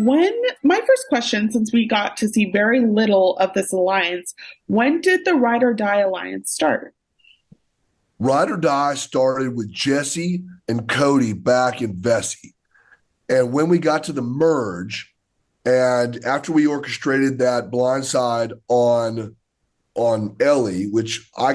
When my first question, since we got to see very little of this alliance, when did the Ride or Die alliance start? Ride or Die started with Jesse and Cody back in Vesey. And when we got to the merge, and after we orchestrated that blindside on Ellie, which I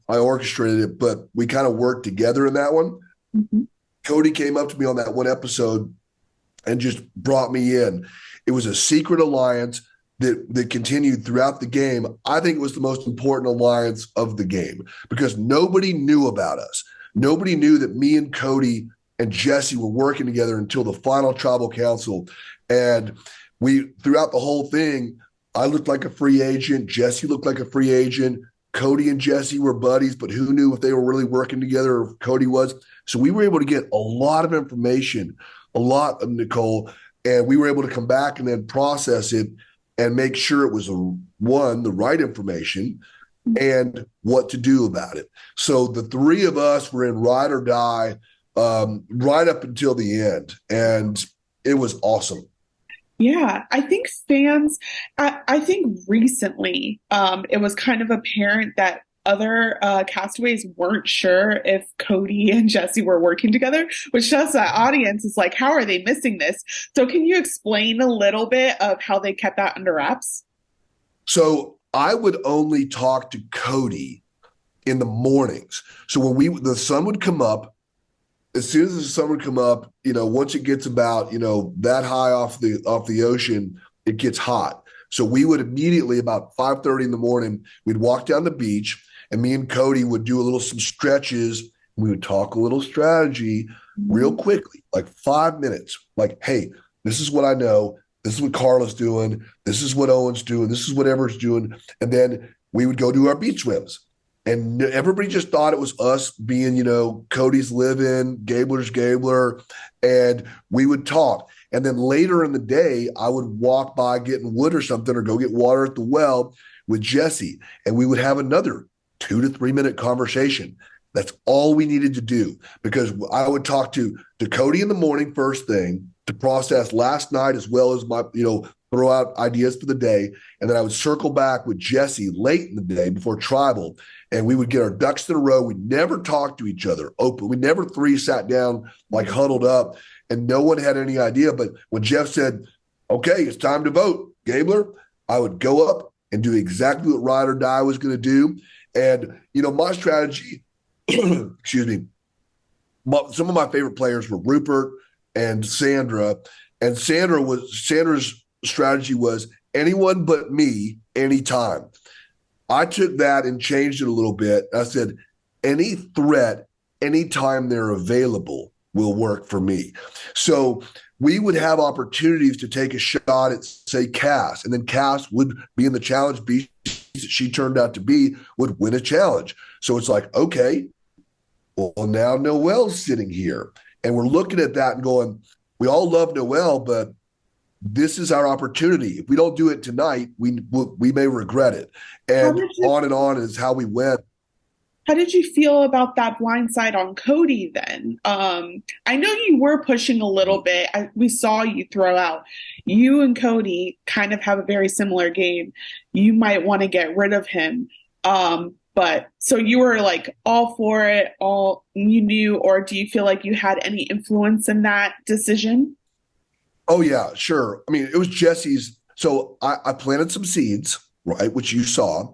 orchestrated it, but we kind of worked together in that one. Mhm. Cody came up to me on that one episode and just brought me in. It was a secret alliance that continued throughout the game. I think it was the most important alliance of the game because nobody knew about us. Nobody knew that me and Cody and Jesse were working together until the final tribal council. And we throughout the whole thing, I looked like a free agent. Jesse looked like a free agent. Cody and Jesse were buddies, but who knew if they were really working together or if Cody was? So we were able to get a lot of information, a lot of Nicole, and we were able to come back and then process it and make sure it was the right information and what to do about it. So the three of us were in Ride or Die right up until the end, and it was awesome. Yeah, I think fans, I think recently it was kind of apparent that other castaways weren't sure if Cody and Jesse were working together, which shows the audience is like, how are they missing this? So, can you explain a little bit of how they kept that under wraps? So I would only talk to Cody in the mornings. So when the sun would come up, as soon as the sun would come up, once it gets about, that high off the ocean, it gets hot. So we would immediately about 5:30 in the morning, we'd walk down the beach and me and Cody would do some stretches. And we would talk a little strategy real quickly, like 5 minutes. Like, hey, this is what I know. This is what Carla's doing. This is what Owen's doing. This is what Everett's doing. And then we would go do our beach swims. And everybody just thought it was us being, Cody's living, Gabler's Gabler, and we would talk. And then later in the day, I would walk by getting wood or something or go get water at the well with Jesse. And we would have another 2 to 3 minute conversation. That's all we needed to do because I would talk to Cody in the morning, first thing to process last night, as well as my, throw out ideas for the day. And then I would circle back with Jesse late in the day before tribal. And we would get our ducks in a row. We never talked to each other open. We never three sat down like huddled up and no one had any idea. But when Jeff said, okay, it's time to vote, Gabler, I would go up and do exactly what Ride or Die was going to do. And, my strategy, excuse me, some of my favorite players were Rupert and Sandra. And Sandra's strategy was anyone but me, anytime. I took that and changed it a little bit. I said, any threat, anytime they're available will work for me. So we would have opportunities to take a shot at, say, Cass, and then Cass would be in the challenge beast that she turned out to be, would win a challenge. So it's like, okay, well, now Noelle's sitting here. And we're looking at that and going, we all love Noelle, but this is our opportunity. If we don't do it tonight, we may regret it. How And did you on and on is how we went. how did you feel about that blind side on Cody then? I know you were pushing a little bit. We saw you throw out. You and Cody kind of have a very similar game. You might want to get rid of him. But so you were like all for it, all you knew, or do you feel like you had any influence in that decision? Oh yeah, sure. I mean, it was Jesse's. So I planted some seeds, right, which you saw.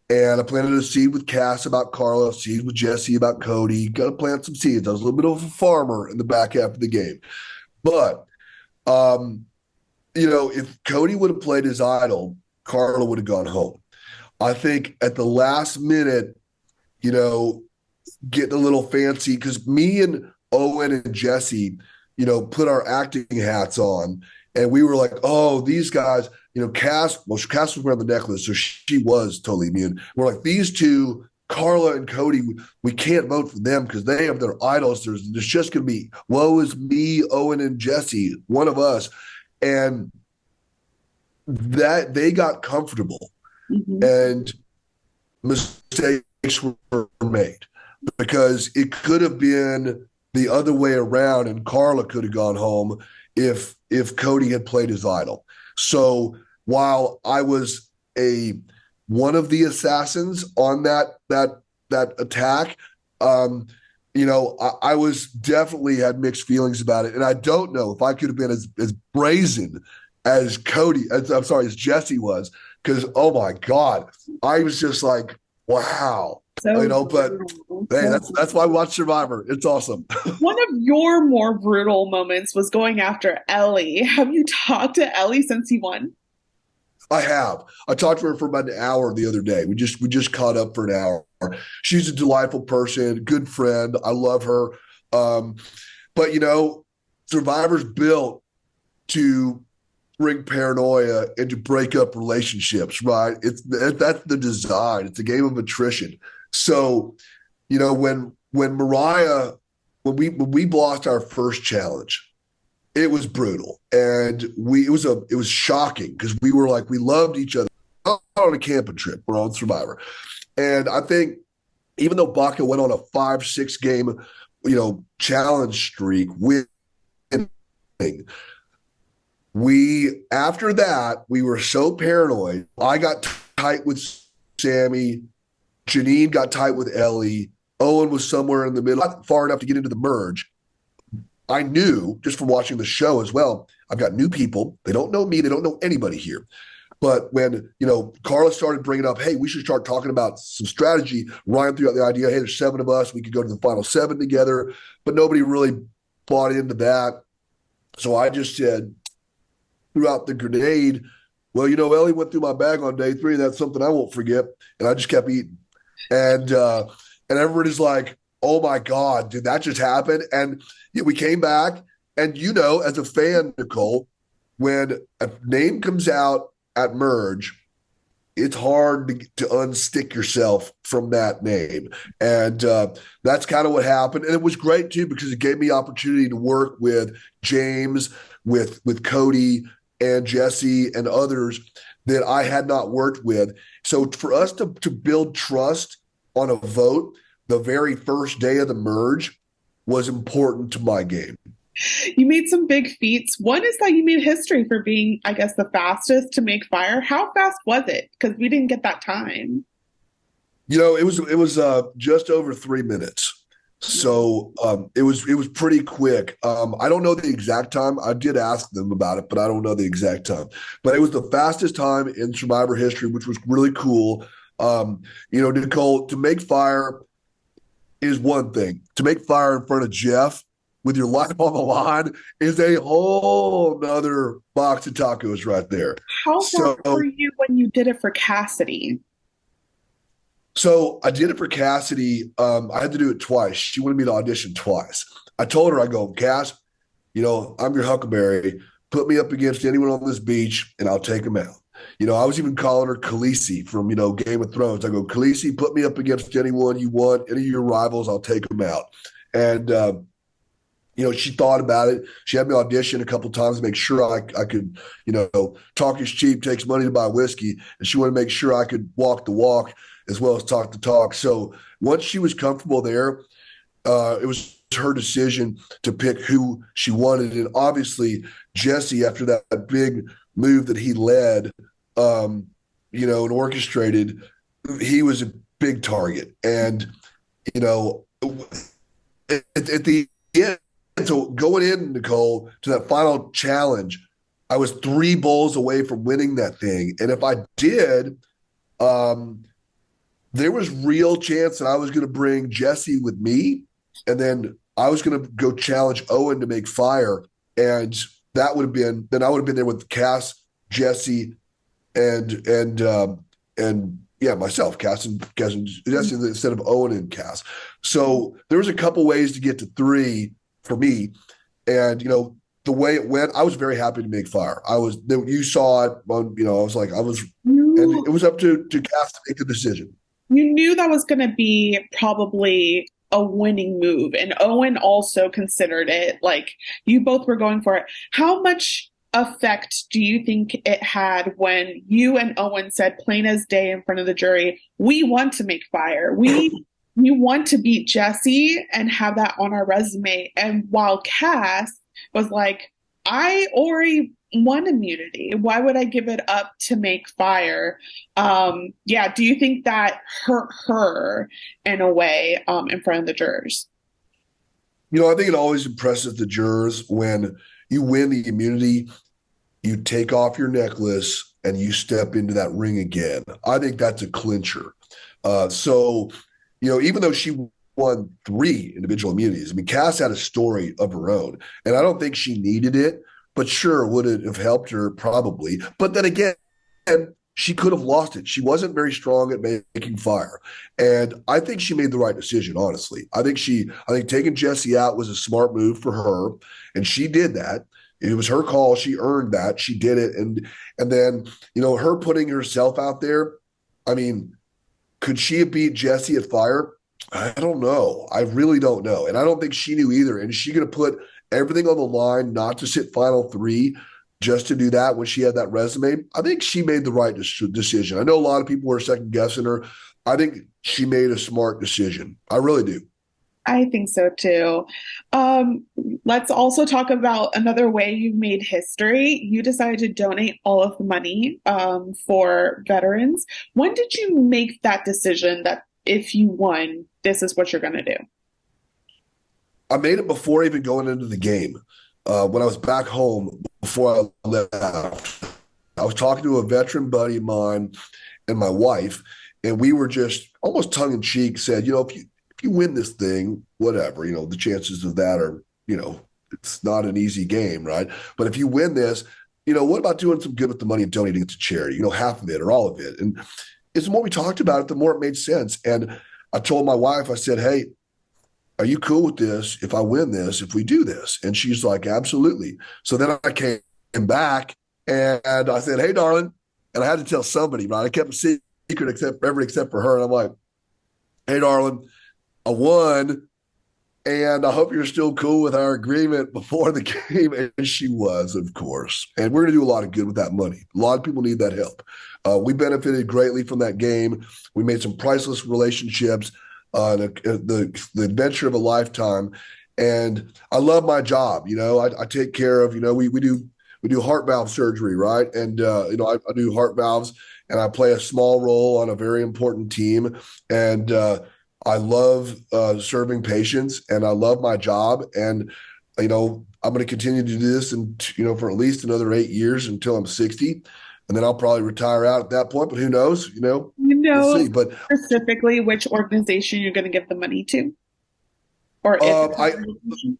And I planted a seed with Cass about Carla, a seed with Jesse about Cody. Got to plant some seeds. I was a little bit of a farmer in the back half of the game. But, if Cody would have played his idol, Carla would have gone home. I think at the last minute, you know, getting a little fancy because me and Owen and Jesse, put our acting hats on and we were like, oh, these guys, Cass was wearing the necklace, so she was totally immune. We're like, these two, Carla and Cody, we can't vote for them because they have their idols. There's just going to be, woe is me, Owen and Jesse, one of us. And that they got comfortable Mhm. and mistakes were made because it could have been the other way around and Carla could have gone home if Cody had played his idol. So while I was a one of the assassins on that attack, um, I was definitely had mixed feelings about it, and I don't know if I could have been as brazen as as Jesse was, because oh my God, I was just like, wow, So but brutal. hey, So that's why I watch Survivor. It's awesome. one of your more brutal moments was going after Ellie. Have you talked to Ellie since you won? I have. I talked to her for about an hour the other day. We just caught up for an hour. She's a delightful person, good friend. I love her. Um, but Survivor's built to bring paranoia and to break up relationships, right? That's the design. It's a game of attrition. So, when Mariah, when we lost our first challenge, it was brutal, and it was shocking because we were like we loved each other. Not on a camping trip, we're on Survivor, and I think even though Baca went on a 5-6 game, challenge streak winning, we after that we were so paranoid. I got tight with Sammy, Janine got tight with Ellie, Owen was somewhere in the middle, not far enough to get into the merge. I knew just from watching the show as well, I've got new people. They don't know me. They don't know anybody here. But when, Carla started bringing up, hey, we should start talking about some strategy, Ryan threw out the idea, hey, there's 7 of us. We could go to the final 7 together. But nobody really bought into that. So I just said, threw out the grenade. Well, Ellie went through my bag on day 3. That's something I won't forget. And I just kept eating. And everybody's like, oh my God, did that just happen? And we came back, and as a fan, Nicole, when a name comes out at merge, it's hard to unstick yourself from that name. And that's kind of what happened. And it was great too, because it gave me opportunity to work with James, with Cody and Jesse and others that I had not worked with. So for us to build trust on a vote the very first day of the merge was important to my game. You made some big feats. One is that you made history for being, I guess, the fastest to make fire. How fast was it? Because we didn't get that time. It was just over 3 minutes. So it was pretty quick. I don't know the exact time. I did ask them about it, but I don't know the exact time. But it was the fastest time in Survivor history, which was really cool. Nicole, to make fire is one thing. To make fire in front of Jeff with your life on the line is a whole nother box of tacos right there. How fast So were you when you did it for Cassidy? So I did it for Cassidy. I had to do it twice. She wanted me to audition twice. I told her, I go, Cass, I'm your Huckleberry. Put me up against anyone on this beach and I'll take them out. I was even calling her Khaleesi from, Game of Thrones. I go, Khaleesi, put me up against anyone you want, any of your rivals, I'll take them out. And, she thought about it. She had me audition a couple of times to make sure I could, talk is cheap, takes money to buy whiskey. And she wanted to make sure I could walk the walk as well as talk the talk. So once she was comfortable there, it was her decision to pick who she wanted. And obviously, Jesse, after that big move that he led, and orchestrated, he was a big target. And, at the end, so going in, Nicole, to that final challenge, I was 3 bowls away from winning that thing. And if I did, there was real chance that I was going to bring Jesse with me, and then I was going to go challenge Owen to make fire, and I would have been there with Cass, Jesse, and myself, Cass and Jesse instead of Owen and Cass. So there was a couple ways to get to 3 for me, and the way it went, I was very happy to make fire. You saw it, and it was up to Cass to make the decision. You knew that was going to be probably a winning move, and Owen also considered it. Like, you both were going for it. How much effect do you think it had when you and Owen said plain as day in front of the jury, we want to make fire. We want to beat Jesse and have that on our resume. And while Cass was like, I already won immunity. Why would I give it up to make fire? Yeah, do you think that hurt her in a way in front of the jurors? I think it always impresses the jurors when you win the immunity, you take off your necklace and you step into that ring again. I think that's a clincher. Even though she won three individual immunities, I mean, Cass had a story of her own, and I don't think she needed it, but sure, would it have helped her? Probably. But then again, she could have lost it. She wasn't very strong at making fire. And I think she made the right decision, honestly. I think taking Jesse out was a smart move for her, and she did that. It was her call. She earned that. She did it. And then, her putting herself out there, I mean, could she have beat Jesse at fire? I don't know. I really don't know. And I don't think she knew either. And is she going to put everything on the line not to sit final three just to do that when she had that resume? I think she made the right decision. I know a lot of people were second guessing her. I think she made a smart decision. I really do. I think so too. Um, let's also talk about another way you've made history. You decided to donate all of the money for veterans. When did you make that decision that if you won, this is what you're going to do? I made it before even going into the game. When I was back home before I left, I was talking to a veteran buddy of mine and my wife, and we were just almost tongue in cheek said, if you win this thing, whatever, the chances of that are, it's not an easy game, right? But if you win this, what about doing some good with the money and donating it to charity, half of it or all of it? And it's the more we talked about it, the more it made sense. And I told my wife, I said, hey, are you cool with this if I win this, if we do this? And she's like, absolutely. So then I came back and I said, hey, darling. And I had to tell somebody, right? I kept a secret except for her. And I'm like, hey, darling, I won. And I hope you're still cool with our agreement before the game. And she was, of course. And we're going to do a lot of good with that money. A lot of people need that help. We benefited greatly from that game. We made some priceless relationships, the adventure of a lifetime. And I love my job. I take care of, we do heart valve surgery, right? And, I do heart valves and I play a small role on a very important team. And, I love serving patients and I love my job. And, I'm going to continue to do this and, for at least another 8 years until I'm 60. And then I'll probably retire out at that point, but who knows, You we'll know see. But specifically which organization you're going to give the money to, or if um, it's an I, organization?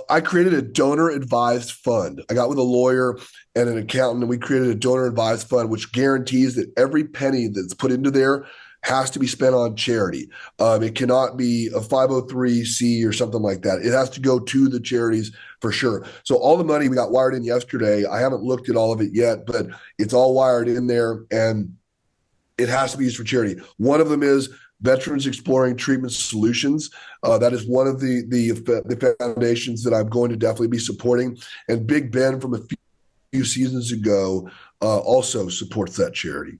I created a donor advised fund. I got with a lawyer and an accountant and we created a donor advised fund, which guarantees that every penny that's put into there has to be spent on charity. It cannot be a 503c or something like that. It has to go to the charities for sure. So all the money we got wired in yesterday, I haven't looked at all of it yet, but it's all wired in there and it has to be used for charity. One of them is Veterans Exploring Treatment Solutions. That is one of the foundations that I'm going to definitely be supporting. And Big Ben from a few seasons ago also supports that charity.